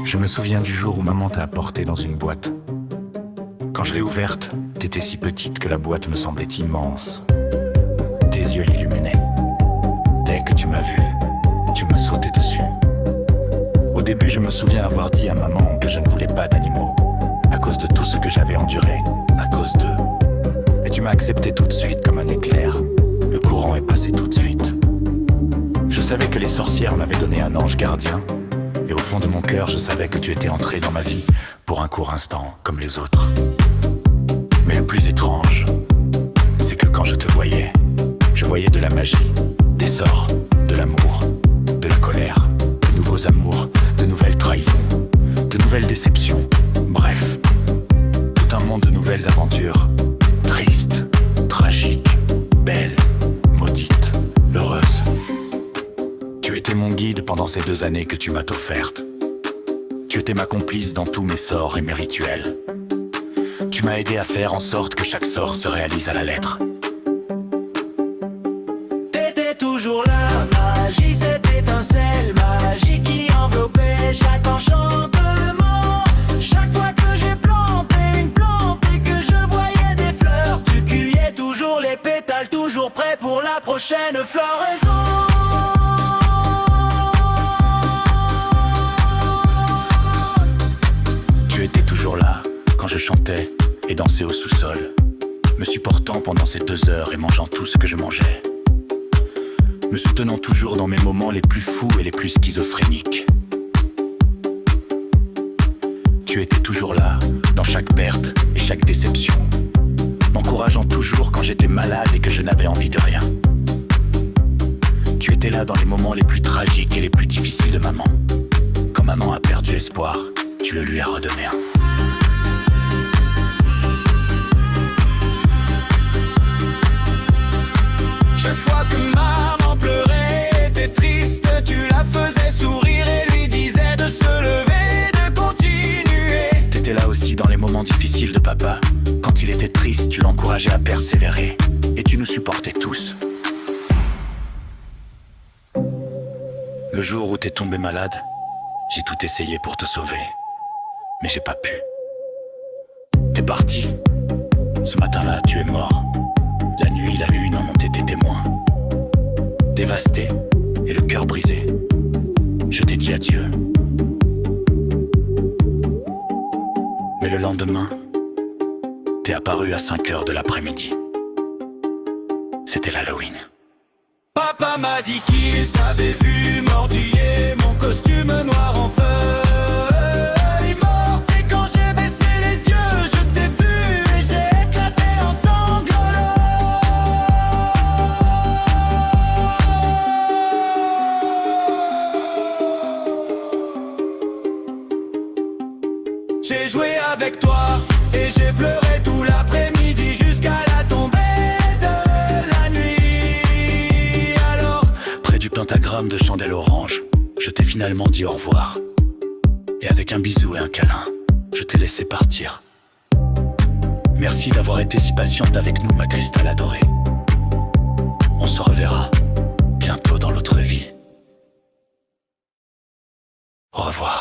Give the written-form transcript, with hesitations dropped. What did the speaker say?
Je me souviens du jour où maman t'a apporté dans une boîte. Quand je l'ai ouverte, t'étais si petite que la boîte me semblait immense. Tes yeux l'illuminaient. Dès que tu m'as vu, tu m'as sauté dessus. Au début, je me souviens avoir dit à maman que je ne voulais pas d'animaux, à cause de tout ce que j'avais enduré, à cause d'eux. Et tu m'as accepté tout de suite comme un éclair. Le courant est passé tout de suite. Je savais que les sorcières m'avaient donné un ange gardien. Et au fond de mon cœur, je savais que tu étais entré dans ma vie pour un court instant, comme les autres. Mais le plus étrange, c'est que quand je te voyais, je voyais de la magie, des sorts, de l'amour, de la colère, de nouveaux amours, de nouvelles trahisons, de nouvelles déceptions. Bref, tout un monde de nouvelles aventures, tristes, tragiques, belles, maudites, heureuses. Tu étais mon guide pendant ces 2 années que tu m'as offertes. Tu étais ma complice dans tous mes sorts et mes rituels. Tu m'as aidé à faire en sorte que chaque sort se réalise à la lettre. T'étais toujours là, magie, cette étincelle, magie qui enveloppait chaque enchantement. Chaque fois que j'ai planté une plante et que je voyais des fleurs, tu cueillais toujours les pétales, toujours prêt pour la prochaine floraison. Tu étais toujours là quand je chantais et dansais au sous-sol, me supportant pendant ces 2 heures et mangeant tout ce que je mangeais, me soutenant toujours dans mes moments les plus fous et les plus schizophréniques. Tu étais toujours là dans chaque perte et chaque déception, m'encourageant toujours quand j'étais malade et que je n'avais envie de rien. Tu étais là dans les moments les plus tragiques et les plus difficiles de maman. Quand maman a perdu espoir, tu le lui as redonné un. Chaque fois que maman pleurait, était triste, tu la faisais sourire et lui disais de se lever, de continuer. T'étais là aussi dans les moments difficiles de papa. Quand il était triste, tu l'encourageais à persévérer. Et tu nous supportais tous. Le jour où t'es tombé malade, j'ai tout essayé pour te sauver. Mais j'ai pas pu. T'es parti. Ce matin-là, tu es mort. La nuit, la lune en ont été témoins. Dévasté et le cœur brisé, je t'ai dit adieu. Mais le lendemain, t'es apparu à 5h de l'après-midi. C'était l'Halloween. Papa m'a dit qu'il t'avait vu mordiller mon costume noir en feuille morte. Et quand j'ai baissé les yeux, je t'ai vu et j'ai éclaté en sanglots. J'ai joué avec toi et j'ai pleuré tout l'après-midi jusqu'à la tombée de la nuit. Alors, Près du pentagramme de chandelle orange, je t'ai finalement dit au revoir. Et avec un bisou et un câlin, je t'ai laissé partir. Merci d'avoir été si patiente avec nous, ma cristal adorée. On se reverra bientôt dans l'autre vie. Au revoir.